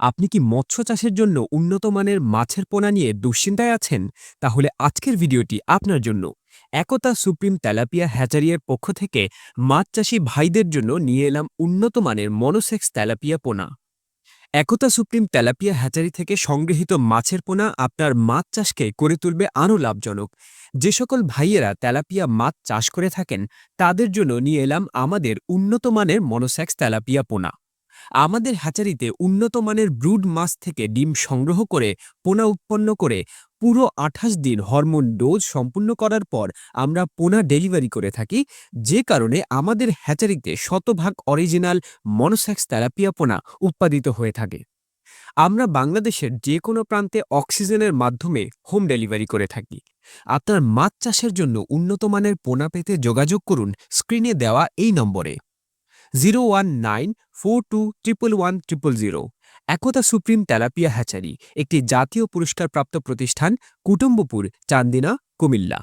আপনি কি মৎস্য চাষের জন্য উন্নত মানের মাছের পোনা নিয়ে দুশ্চিন্তায় আছেন? তাহলে আজকের ভিডিওটি আপনার জন্য। একতা সুপ্রিম তেলাপিয়া হ্যাচারিয়ের পক্ষ থেকে মাছ চাষী ভাইদের জন্য নিয়ে এলাম উন্নত মানের মনোসেক্স তেলাপিয়া পোনা। একতা সুপ্রিম তেলাপিয়া হ্যাচারি থেকে সংগৃহীত মাছের পোনা আপনার মাছ চাষকে করে তুলবে আরও লাভজনক। যে সকল ভাইয়েরা তেলাপিয়া মাছ চাষ করে থাকেন তাদের জন্য নিয়ে এলাম আমাদের উন্নত মানের মনোসেক্স তেলাপিয়া পোনা। আমাদের হ্যাচারিতে উন্নত মানের ব্রুড মাছ থেকে ডিম সংগ্রহ করে পোনা উৎপন্ন করে পুরো ২৮ দিন হরমোন ডোজ সম্পূর্ণ করার পর আমরা পোনা ডেলিভারি করে থাকি, যে কারণে আমাদের হ্যাচারিতে শতভাগ অরিজিনাল মনোসেক্স তেলাপিয়া পোনা উৎপাদিত হয়ে থাকে। আমরা বাংলাদেশের যে কোনো প্রান্তে অক্সিজেনের মাধ্যমে হোম ডেলিভারি করে থাকি। আপনার মাছ চাষের জন্য উন্নত মানের পোনা পেতে যোগাযোগ করুন স্ক্রিনে দেওয়া এই নম্বরে 01942111000। একতা সুপ্রিম তেলাপিয়া হ্যাচারি একটি জাতীয় পুরস্কারপ্রাপ্ত প্রতিষ্ঠান, কুটুম্বপুর, চান্দিনা, কুমিল্লা।